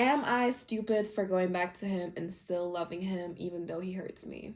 Am I stupid for going back to him and still loving him even though he hurts me?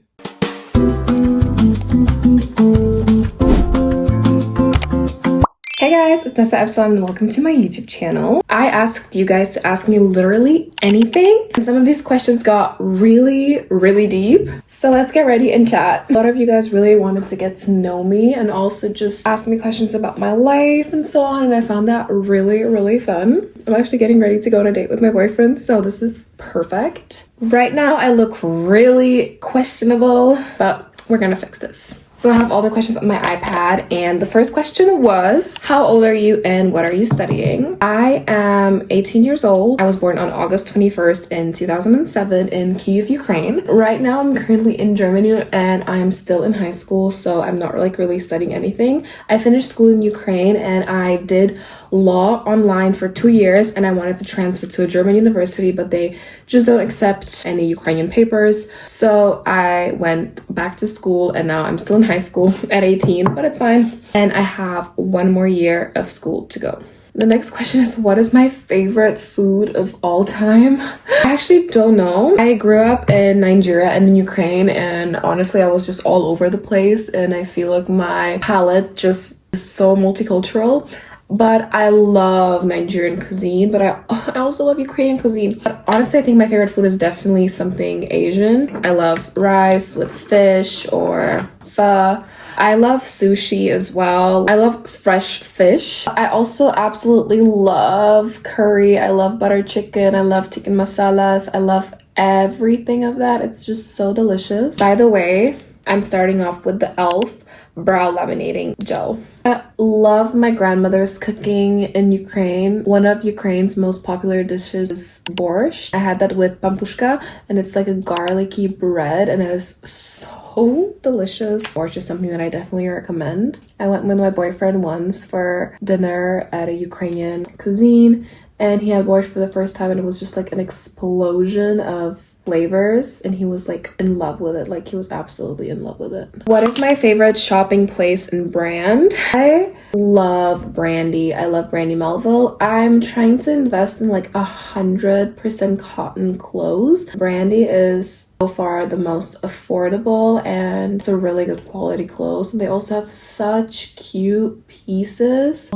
Hey guys, it's Nessa Epson and welcome to my YouTube channel. I asked you guys to ask me literally anything, and some of these questions got really deep. So let's get ready and chat. A lot of you guys really wanted to get to know me and also just ask me questions about my life and so on, and I found that really fun. I'm actually getting ready to go on a date with my boyfriend, so this is perfect. Right now I look really questionable, but we're gonna fix this. So I have all the questions on my iPad, and the first question was, how old are you and what are you studying? I am 18 years old. I was born on August 21st in 2007 in Kyiv, Ukraine. Right now I'm currently in Germany and I'm still in high school, so I'm not really studying anything. I finished school in Ukraine and I did law online for 2 years, and I wanted to transfer to a German university, but they just don't accept any Ukrainian papers. So I went back to school and now I'm still in high school at 18, but it's fine. And I have 1 more year of school to go. The next question is, what is my favorite food of all time? I actually don't know. I grew up in Nigeria and in Ukraine, and honestly I was just all over the place, and I feel like my palate just is so multicultural. But I love Nigerian cuisine, but I also love Ukrainian cuisine. But honestly, I think my favorite food is definitely something Asian. I love rice with fish or pho. I love sushi as well. I love fresh fish. I also absolutely love curry. I love butter chicken. I love tikka masalas. I love everything of that. It's just so delicious. By the way, I'm starting off with the e.l.f. brow laminating gel. I love my grandmother's cooking in Ukraine. One of Ukraine's most popular dishes is borscht. I had that with pampushka, and it's like a garlicky bread, and it is so delicious. Borscht is something that I definitely recommend. I went with my boyfriend once for dinner at a Ukrainian cuisine, and he had borscht for the first time, and it was just like an explosion of flavors, and he was like in love with it. Like, he was absolutely in love with it. What is my favorite shopping place and brand? I love Brandy. I love Brandy Melville. I'm trying to invest in like 100% cotton clothes. Brandy is so far the most affordable, and it's a really good quality clothes. They also have such cute pieces.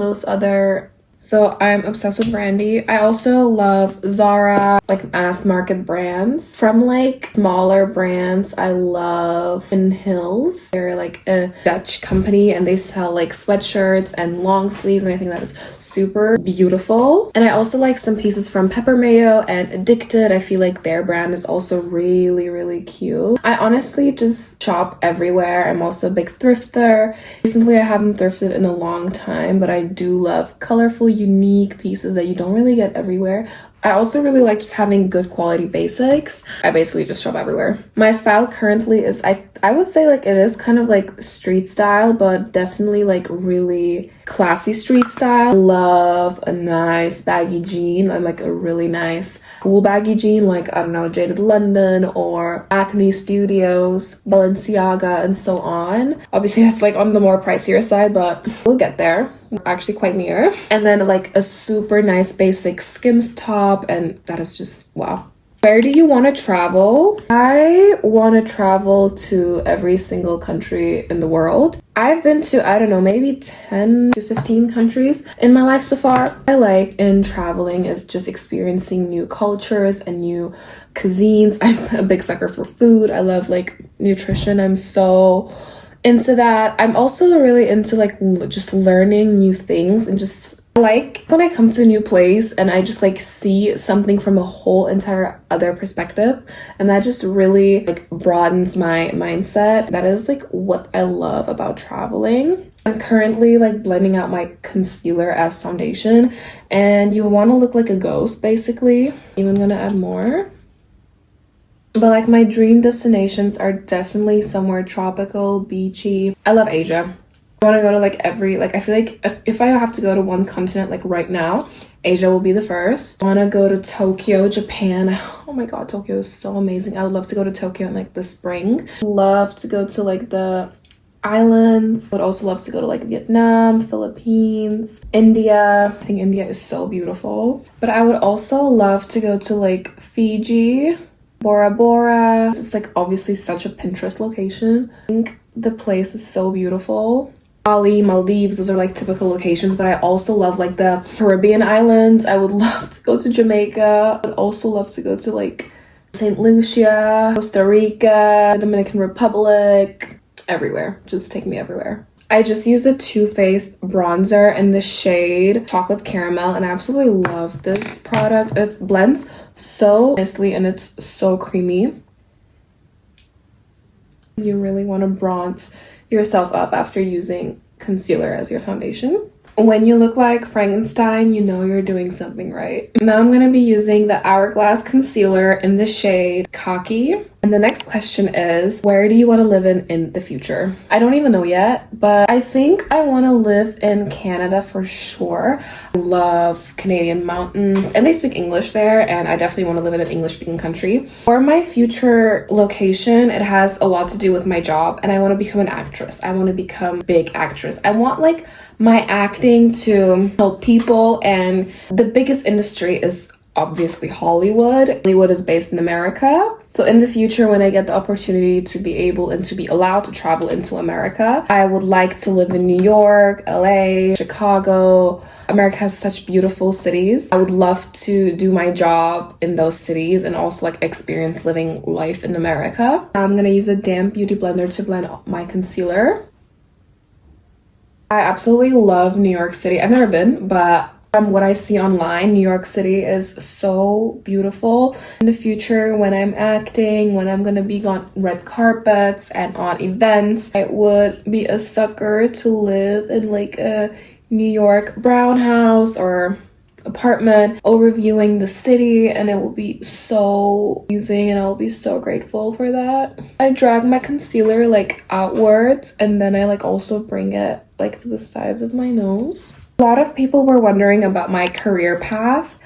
So I'm obsessed with Brandy. I also love Zara, like mass market brands. From like smaller brands, I love In Hills. They're like a Dutch company, and they sell like sweatshirts and long sleeves, and I think that is super beautiful. And I also like some pieces from Pepper Mayo and Addicted. I feel like their brand is also really cute. I honestly just shop everywhere. I'm also a big thrifter. Recently I haven't thrifted in a long time, but I do love colorful, unique pieces that you don't really get everywhere. I also really like just having good quality basics. I basically just shop everywhere. My style currently is, I would say like it is kind of like street style, but definitely like really classy street style. I love a nice baggy jean and like a really nice cool baggy jean, like, I don't know, Jaded London or Acne Studios, Balenciaga, and so on. Obviously that's like on the more pricier side, but we'll get there. We're actually quite near. And then like a super nice basic Skims top, and that is just wow. Where do you want to travel? I want to travel to every single country in the world. I've been to, I don't know, maybe 10 to 15 countries in my life so far. What I like in traveling is just experiencing new cultures and new cuisines. I'm a big sucker for food. I love like nutrition. I'm so into that. I'm also really into like just learning new things, and just like when I come to a new place and I just like see something from a whole entire other perspective, and that just really like broadens my mindset. That is like what I love about traveling. I'm currently like blending out my concealer as foundation, and you want to look like a ghost basically. Even gonna add more. But like my dream destinations are definitely somewhere tropical, beachy. I love Asia. I want to go to like I feel like if I have to go to one continent like right now, Asia will be the first. I want to go to Tokyo, Japan. Oh my god, Tokyo is so amazing. I would love to go to Tokyo in like the spring. Love to go to like the islands. I would also love to go to like Vietnam, Philippines, India. I think India is so beautiful. But I would also love to go to like Fiji, Bora Bora. It's like obviously such a Pinterest location. I think the place is so beautiful. Bali, Maldives, those are like typical locations, but I also love like the Caribbean islands. I would love to go to Jamaica. I would also love to go to like St. Lucia, Costa Rica, Dominican Republic, everywhere. Just take me everywhere. I just used a Too Faced bronzer in the shade Chocolate Caramel, and I absolutely love this product. It blends so nicely and it's so creamy. You really want to bronze yourself up after using concealer as your foundation. When you look like Frankenstein, you know you're doing something right. Now I'm going to be using the Hourglass concealer in the shade Khaki. And the next question is, where do you want to live in the future? I don't even know yet, but I think I want to live in Canada for sure. I love Canadian mountains and they speak English there, and I definitely want to live in an English-speaking country. For my future location, it has a lot to do with my job, and I want to become an actress. I want to become a big actress. I want like my acting to help people, and the biggest industry is obviously Hollywood. Hollywood is based in America. So in the future, when I get the opportunity to be able and to be allowed to travel into America, I would like to live in New York, LA, Chicago. America has such beautiful cities. I would love to do my job in those cities and also like experience living life in America. I'm gonna use a damp beauty blender to blend my concealer. I absolutely love New York City. I've never been, but from what I see online, New York City is so beautiful. In the future, when I'm acting, when I'm gonna be on red carpets and on events, I would be a sucker to live in like a New York brown house or apartment overviewing the city, and it will be so amazing and I'll be so grateful for that. I drag my concealer like outwards, and then I like also bring it like to the sides of my nose. A lot of people were wondering about my career path,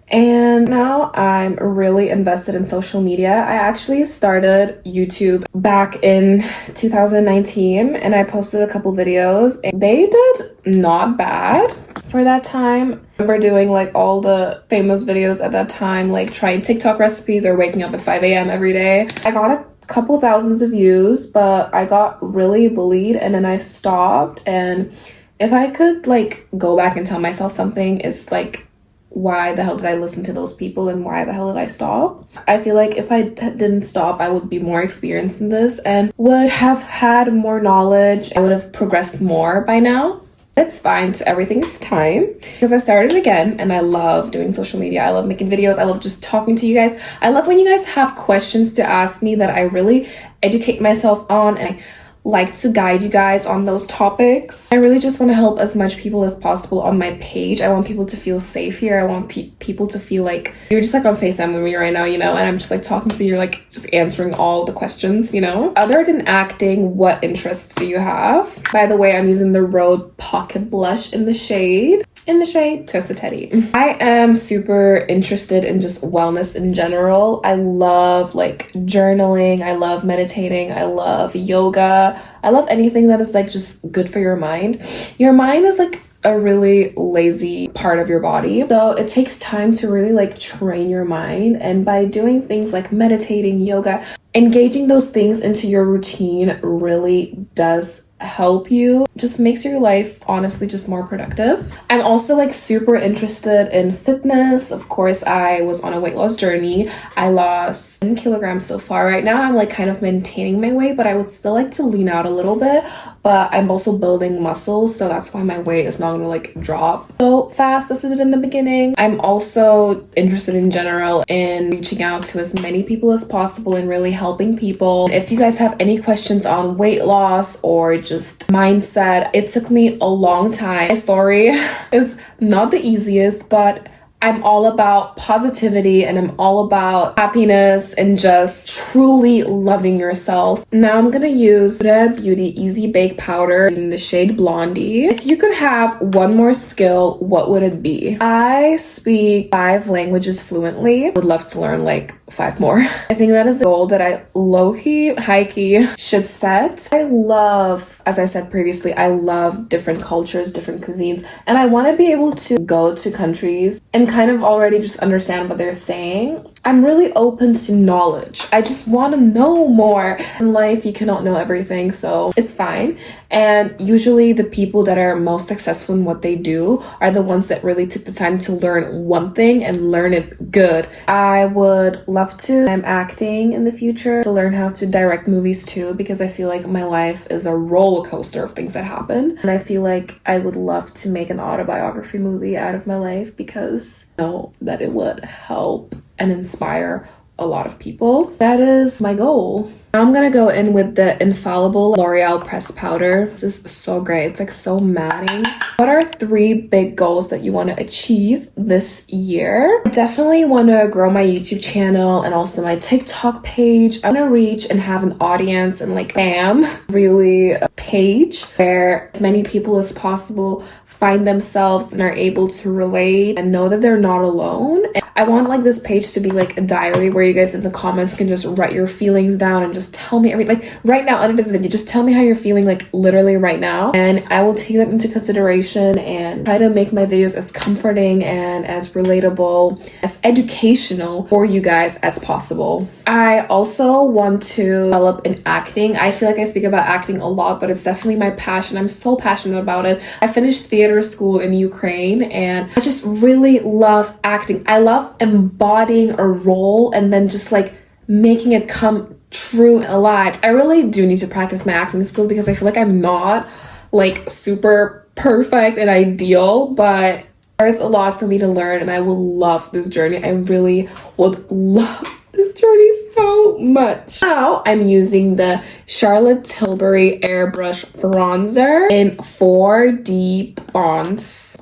and now I'm really invested in social media. I actually started YouTube back in 2019 and I posted a couple videos and they did not bad for that time. I remember doing like all the famous videos at that time, like trying TikTok recipes or waking up at 5 a.m. every day. I got a couple thousands of views, but I got really bullied and then I stopped. And if I could like go back and tell myself something, it's like, why the hell did I listen to those people and why the hell did I stop? I feel like if I didn't stop, I would be more experienced in this and would have had more knowledge. I would have progressed more by now. It's fine, to everything it's time, because I started again and I love doing social media. I love making videos. I love just talking to you guys. I love when you guys have questions to ask me that I really educate myself on, and I like to guide you guys on those topics. I really just want to help as much people as possible on my page. I want people to feel safe here. I want people to feel like you're just like on FaceTime with me right now, you know, and I'm just like talking to you, you're like just answering all the questions, you know. Other than acting, what interests do you have? By the way, I'm using the Rode Pocket Blush in the shade Teddy. I am super interested in just wellness in general. I love like journaling. I love meditating. I love yoga. I love anything that is like just good for your mind. Your mind is like a really lazy part of your body, so it takes time to really like train your mind. And by doing things like meditating, yoga, engaging those things into your routine really does help you, just makes your life honestly just more productive. I'm also like super interested in fitness. Of course, I was on a weight loss journey. I lost 10 kilograms so far. Right now I'm like kind of maintaining my weight, but I would still like to lean out a little bit. But I'm also building muscles, so that's why my weight is not gonna like drop so fast as it did in the beginning. I'm also interested in general in reaching out to as many people as possible and really helping people. If you guys have any questions on weight loss or just mindset, it took me a long time. My story is not the easiest, but I'm all about positivity and I'm all about happiness and just truly loving yourself. Now I'm gonna use Huda Beauty Easy Bake Powder in the shade Blondie. If you could have one more skill, what would it be? I speak 5 languages fluently. Would love to learn like 5 more. I think that is a goal that I low-key, high-key should set. I love, as I said previously, I love different cultures, different cuisines, and I want to be able to go to countries and kind of already just understand what they're saying. I'm really open to knowledge. I just want to know more. In life, you cannot know everything, so it's fine. And usually the people that are most successful in what they do are the ones that really took the time to learn one thing and learn it good. I would love to. I'm acting in the future to learn how to direct movies too, because I feel like my life is a roller coaster of things that happen. And I feel like I would love to make an autobiography movie out of my life because I know that it would help and inspire a lot of people. That is my goal. I'm gonna go in with the Infallible L'Oreal Pressed Powder. This is so great. It's like so matting. What are 3 big goals that you want to achieve this year? I definitely want to grow my YouTube channel and also my TikTok page. I want to reach and have an audience and like really a page where as many people as possible find themselves and are able to relate and know that they're not alone. And I want like this page to be like a diary where you guys in the comments can just write your feelings down and just tell me everything. Like right now under this video, just tell me how you're feeling like literally right now. And I will take that into consideration and try to make my videos as comforting and as relatable, as educational for you guys as possible. I also want to develop in acting. I feel like I speak about acting a lot, but it's definitely my passion. I'm so passionate about it. I finished theater school in Ukraine and I just really love acting. I love embodying a role and then just like making it come true and alive. I really do need to practice my acting skills because I feel like I'm not like super perfect and ideal, but there's a lot for me to learn and I will love this journey. I really would love this journey so much. Now I'm using the Charlotte Tilbury Airbrush Bronzer in 4 Deep Bronze.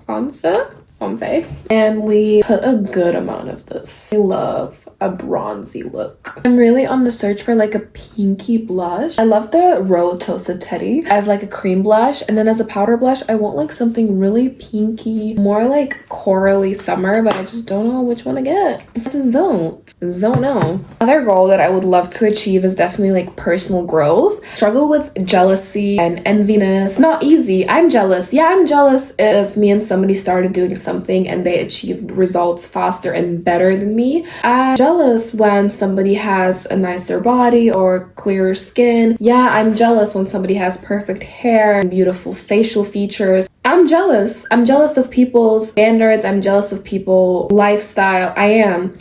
And we put a good amount of this. I love a bronzy look. I'm really on the search for like a pinky blush. I love the Rose Toasted Teddy as like a cream blush, and then as a powder blush I want like something really pinky, more like corally summer, but I just don't know which one to get. I just don't know. Another goal that I would love to achieve is definitely like personal growth. Struggle with jealousy and enviness. Not easy. I'm jealous. Yeah, I'm jealous if me and somebody started doing something and they achieved results faster and better than me. I'm jealous when somebody has a nicer body or clearer skin. Yeah, I'm jealous when somebody has perfect hair and beautiful facial features. I'm jealous. I'm jealous of people's standards. I'm jealous of people's lifestyle. I am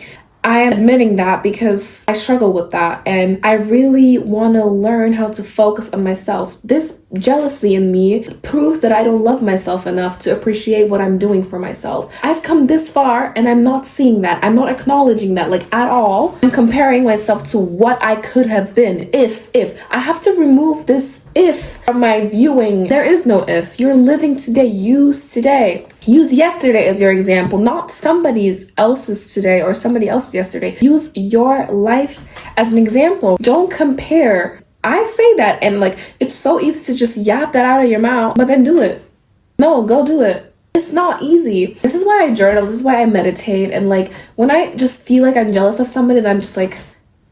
admitting that because I struggle with that and I really want to learn how to focus on myself. This jealousy in me proves that I don't love myself enough to appreciate what I'm doing for myself. I've come this far and I'm not seeing that. I'm not acknowledging that like at all. I'm comparing myself to what I could have been if. I have to remove this if from my viewing. There is no if. You're living today. Use today. Use yesterday as your example, not somebody else's today or somebody else's yesterday. Use your life as an example. Don't compare. I say that and like it's so easy to just yap that out of your mouth, but then do it. No, go do it. It's not easy. This is why I journal. This is why I meditate. And like when I just feel like I'm jealous of somebody, then I'm just like,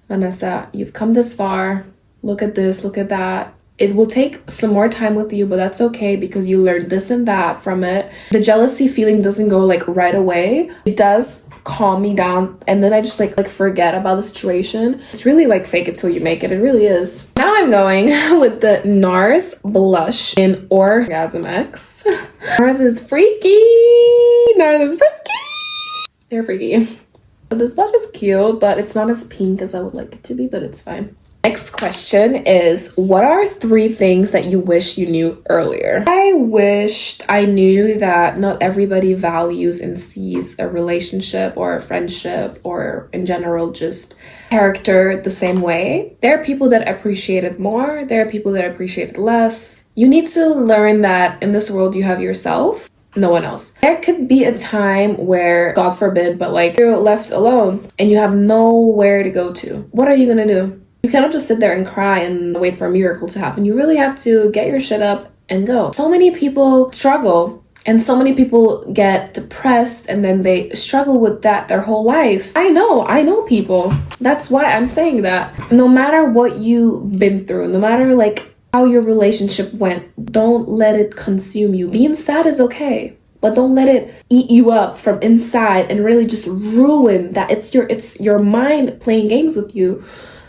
Vanessa, you've come this far. Look at this, look at that. It will take some more time with you, but that's okay because you learned this and that from it. The jealousy feeling doesn't go like right away. It does calm me down and then I just like forget about the situation. It's really like fake it till you make it. It really is. Now I'm going with the NARS blush in Orgasm X. NARS is freaky. They're freaky. This blush is cute, but it's not as pink as I would like it to be, but it's fine. Next question is, what are 3 things that you wish you knew earlier? I wished I knew that not everybody values and sees a relationship or a friendship or in general just character the same way. There are people that appreciate it more. There are people that appreciate it less. You need to learn that in this world you have yourself no one else. There could be a time where, God forbid, but like you're left alone and you have nowhere to go to. What are you gonna do? You cannot just sit there and cry and wait for a miracle to happen. You really have to get your shit up and go. So many people struggle and so many people get depressed and then they struggle with that their whole life. I know people. That's why I'm saying that. No matter what you've been through, no matter like how your relationship went, don't let it consume you. Being sad is okay, but don't let it eat you up from inside and really just ruin that. It's your mind playing games with you.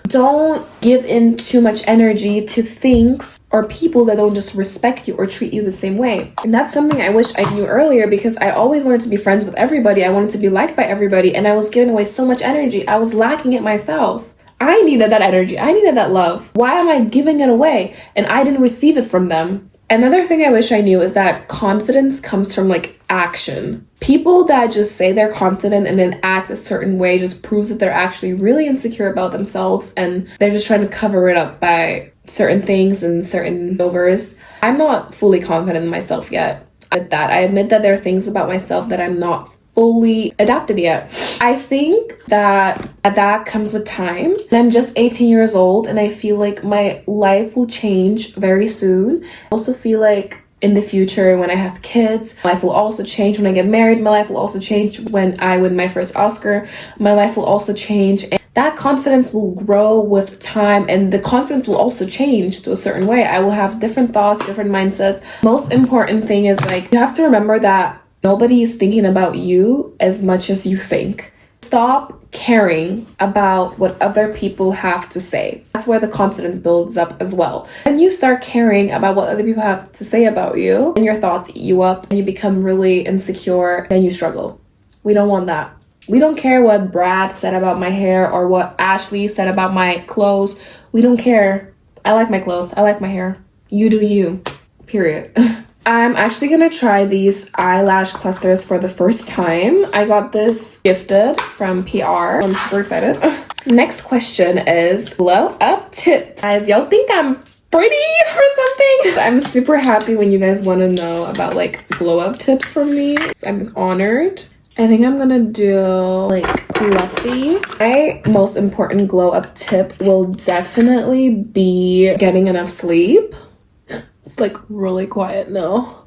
Don't give in too much energy to things or people that don't just respect you or treat you the same way. And that's something I wish I knew earlier, because I always wanted to be friends with everybody. I wanted to be liked by everybody, and I was giving away so much energy. I was lacking it myself. I needed that energy. I needed that love. Why am I giving it away? And I didn't receive it from them. Another thing I wish I knew is that confidence comes from like action. People that just say they're confident and then act a certain way just proves that they're actually really insecure about themselves, and they're just trying to cover it up by certain things and certain overs. I'm not fully confident in myself yet. I admit that there are things about myself that I'm not fully adapted yet. I think that comes with time. And I'm just 18 years old and I feel like my life will change very soon. I also feel like in the future, when I have kids, my life will also change. When I get married, my life will also change. When I win my first Oscar, my life will also change. And that confidence will grow with time, and the confidence will also change to a certain way. I will have different thoughts, different mindsets. Most important thing is like, you have to remember that nobody is thinking about you as much as you think. Stop caring about what other people have to say. That's where the confidence builds up as well. When you start caring about what other people have to say about you, and your thoughts eat you up and you become really insecure, then you struggle. We don't want that. We don't care what Brad said about my hair or what Ashley said about my clothes. We don't care. I like my clothes. I like my hair. You do you. Period. I'm actually gonna try these eyelash clusters for the first time. I got this gifted from PR. I'm super excited. Next question is glow up tips. Guys, y'all think I'm pretty or something? I'm super happy when you guys want to know about like glow up tips from me. I'm honored. I think I'm gonna do like fluffy. My most important glow up tip will definitely be getting enough sleep. It's like really quiet now.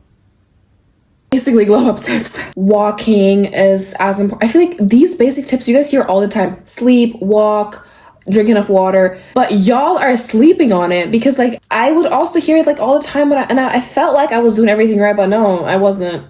Basically glow up tips. Walking is as important. I feel like these basic tips you guys hear all the time. Sleep, walk, drink enough water. But y'all are sleeping on it, because like I would also hear it like all the time, and I felt like I was doing everything right, but no, I wasn't.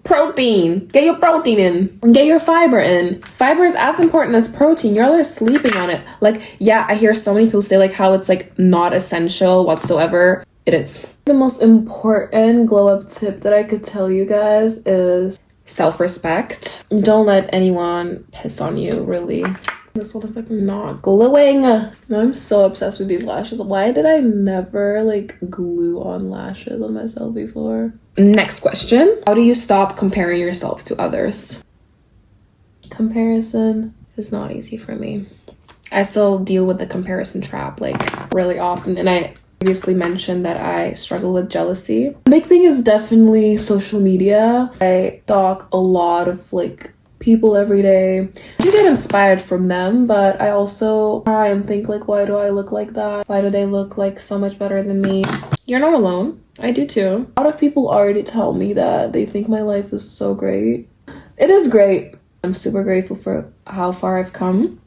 Protein. Get your protein in. Get your fiber in. Fiber is as important as protein. Y'all are sleeping on it. Like, yeah, I hear so many people say like how it's like not essential whatsoever. It is. The most important glow up tip that I could tell you guys is self-respect. Don't let anyone piss on you, really. This one is like not glowing. I'm so obsessed with these lashes. Why did I never like glue on lashes on myself before? Next question. How do you stop comparing yourself to others? Comparison is not easy for me. I still deal with the comparison trap like really often, and I previously mentioned that I struggle with jealousy. The big thing is definitely social media. I stalk a lot of like people every day. I do get inspired from them, but I also try and think like, why do I look like that? Why do they look like so much better than me? You're not alone. I do too. A lot of people already tell me that they think my life is so great. It is great. I'm super grateful for how far I've come.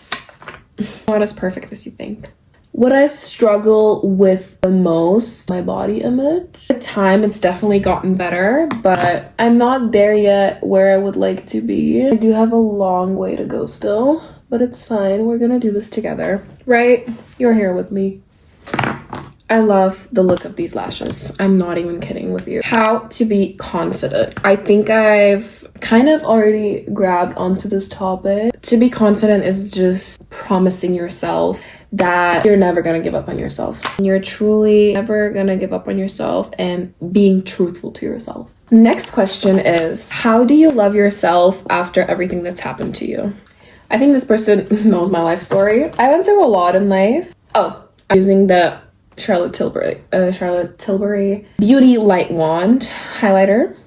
Not as perfect as you think. What I struggle with the most, my body image. With time, it's definitely gotten better, but I'm not there yet where I would like to be. I do have a long way to go still, but it's fine. We're gonna do this together, right? You're here with me. I love the look of these lashes. I'm not even kidding with you. How to be confident. I think I've kind of already grabbed onto this topic. To be confident is just promising yourself that you're never gonna give up on yourself. You're truly never gonna give up on yourself, and being truthful to yourself. Next question is, how do you love yourself after everything that's happened to you? I think this person knows my life story. I went through a lot in life. I'm using the Charlotte Tilbury Beauty Light Wand highlighter.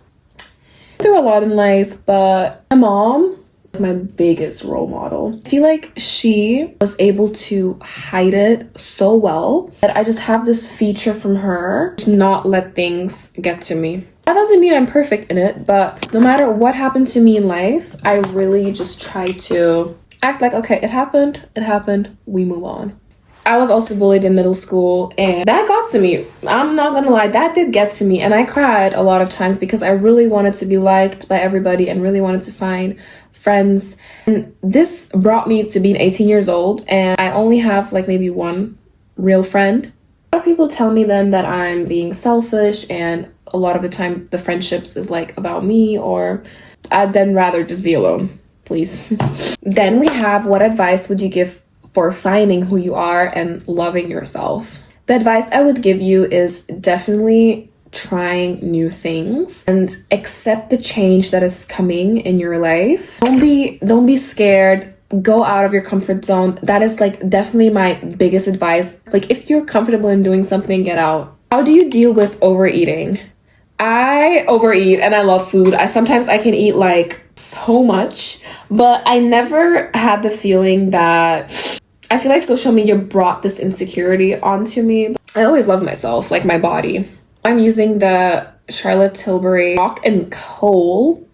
Through a lot in life, but my mom, my biggest role model. I feel like she was able to hide it so well that I just have this feature from her to not let things get to me. That doesn't mean I'm perfect in it, but no matter what happened to me in life, I really just try to act like, okay, it happened, we move on. I was also bullied in middle school, and that got to me. I'm not gonna lie, that did get to me, and I cried a lot of times because I really wanted to be liked by everybody and really wanted to find friends. And this brought me to being 18 years old, and I only have like maybe one real friend. A lot of people tell me then that I'm being selfish, and a lot of the time the friendships is like about me, or I'd then rather just be alone, please. Then we have, what advice would you give for finding who you are and loving yourself? The advice I would give you is definitely trying new things and accept the change that is coming in your life. Don't be scared. Go out of your comfort zone. That is like definitely my biggest advice. Like, if you're comfortable in doing something, get out. How do you deal with overeating? I overeat and I love food. Sometimes I can eat like so much, but I never had the feeling that, I feel like social media brought this insecurity onto me. I always love myself, like my body. I'm using the Charlotte Tilbury Rock and Coal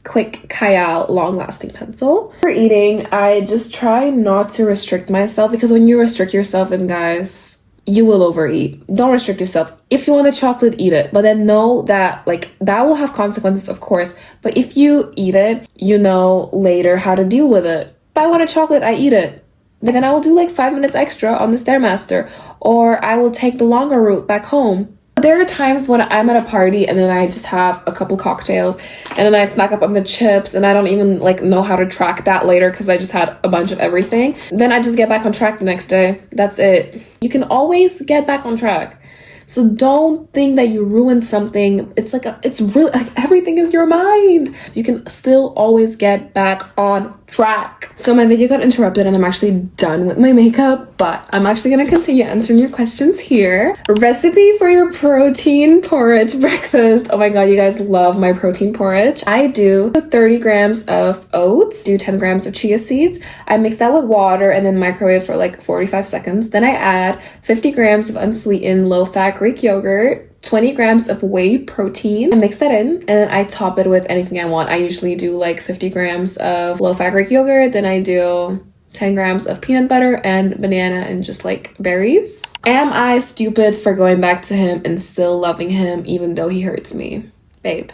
Quick Kayal long-lasting pencil. For eating, I just try not to restrict myself, because when you restrict yourself, then guys, you will overeat. Don't restrict yourself. If you want a chocolate, eat it, but then know that like that will have consequences, of course. But if you eat it, you know later how to deal with it. If I want a chocolate, I eat it. Then I will do like 5 minutes extra on the Stairmaster, or I will take the longer route back home. There are times when I'm at a party and then I just have a couple cocktails and then I snack up on the chips and I don't even like know how to track that later because I just had a bunch of everything. Then I just get back on track the next day. That's it. You can always get back on track. So don't think that you ruined something. It's like it's really like everything is your mind. So you can still always get back on track. So my video got interrupted and I'm actually done with my makeup, but I'm actually gonna continue answering your questions here. Recipe for your protein porridge breakfast. Oh my god, you guys love my protein porridge. I do 30 grams of oats, do 10 grams of chia seeds. I mix that with water and then microwave for like 45 seconds. Then I add 50 grams of unsweetened low-fat Greek yogurt, 20 grams of whey protein. I mix that in and I top it with anything I want. I usually do like 50 grams of low-fat Greek yogurt, then I do 10 grams of peanut butter and banana and just like berries. Am I stupid for going back to him and still loving him even though he hurts me? Babe.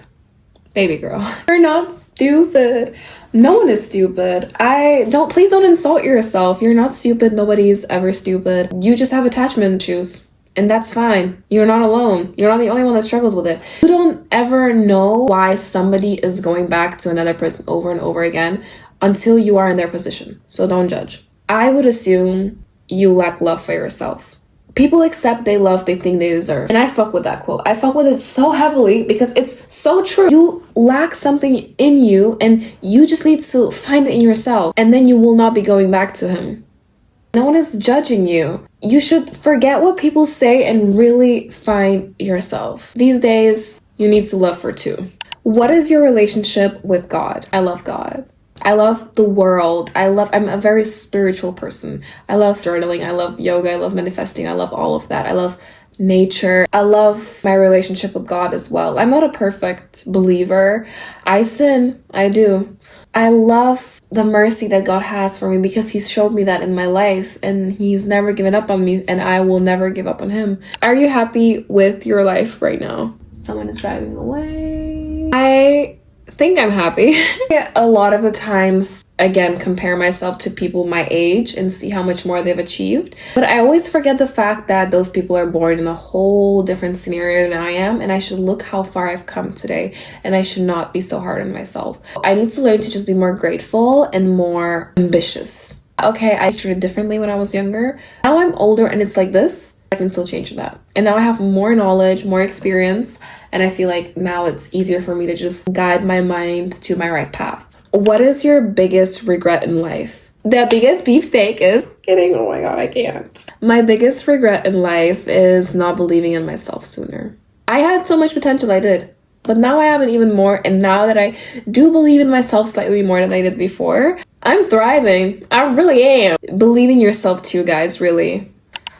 Baby girl. You're not stupid. No one is stupid. Please don't insult yourself. You're not stupid. Nobody's ever stupid. You just have attachment issues. And that's fine. You're not alone. You're not the only one that struggles with it. You don't ever know why somebody is going back to another person over and over again until you are in their position. So don't judge. I would assume you lack love for yourself. People accept they love they think they deserve. And I fuck with that quote. I fuck with it so heavily because it's so true. You lack something in you and you just need to find it in yourself. And then you will not be going back to him. No one is judging you. You should forget what people say and really find yourself. These days, you need to love for two. What is your relationship with God? I love God. I love the world. I'm a very spiritual person. I love journaling. I love yoga. I love manifesting. I love all of that. I love nature. I love my relationship with God as well. I'm not a perfect believer. I sin. I do. I love the mercy that God has for me because he's showed me that in my life and he's never given up on me and I will never give up on him. Are you happy with your life right now? Someone is driving away. I think I'm happy. A lot of the times, again, compare myself to people my age and see how much more they've achieved. But I always forget the fact that those people are born in a whole different scenario than I am, and I should look how far I've come today, and I should not be so hard on myself. I need to learn to just be more grateful and more ambitious. Okay, I treated differently when I was younger. Now I'm older and it's like this. I can still change that. And now I have more knowledge, more experience, and I feel like now it's easier for me to just guide my mind to my right path. What is your biggest regret in life? The biggest beefsteak is kidding. Oh my god, I can't. My biggest regret in life is not believing in myself sooner. I had so much potential, I did. But now I have it even more, and now that I do believe in myself slightly more than I did before, I'm thriving. I really am. Believe in yourself too, guys, really.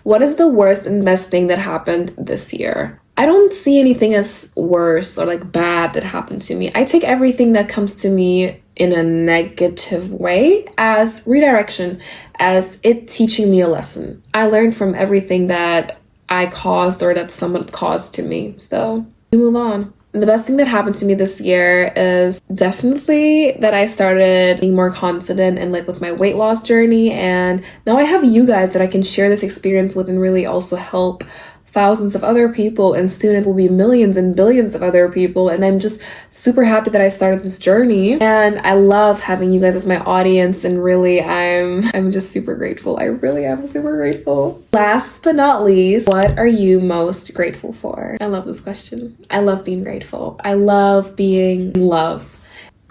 What is the worst and best thing that happened this year? I don't see anything as worse or like bad that happened to me. I take everything that comes to me in a negative way as redirection, as it teaching me a lesson. I learned from everything that I caused or that someone caused to me. So we move on. The best thing that happened to me this year is definitely that I started being more confident and like with my weight loss journey, and now I have you guys that I can share this experience with and really also help thousands of other people, and soon it will be millions and billions of other people. And I'm just super happy that I started this journey, and I love having you guys as my audience, and really I'm just super grateful. I really am super grateful. Last but not least, what are you most grateful for? I love this question. I love being grateful. I love being in love.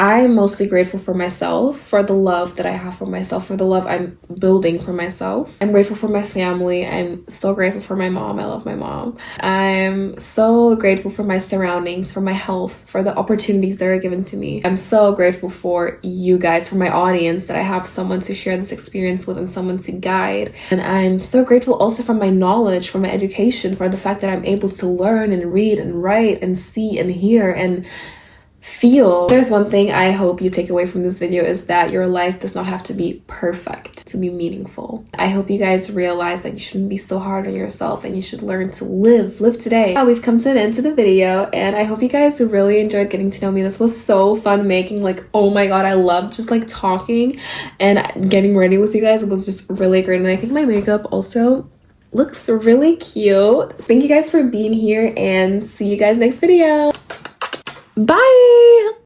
I'm mostly grateful for myself, for the love that I have for myself, for the love I'm building for myself. I'm grateful for my family. I'm so grateful for my mom. I love my mom. I'm so grateful for my surroundings, for my health, for the opportunities that are given to me. I'm so grateful for you guys, for my audience, that I have someone to share this experience with and someone to guide. And I'm so grateful also for my knowledge, for my education, for the fact that I'm able to learn and read and write and see and hear and feel. There's one thing I hope you take away from this video, is that your life does not have to be perfect to be meaningful. I hope you guys realize that you shouldn't be so hard on yourself, and you should learn to live today. Now we've come to an end to the video, and I hope you guys really enjoyed getting to know me. This was so fun making. Like, oh my god, I loved just like talking and getting ready with you guys. It was just really great, and I think my makeup also looks really cute. Thank you guys for being here, and see you guys next video. Bye!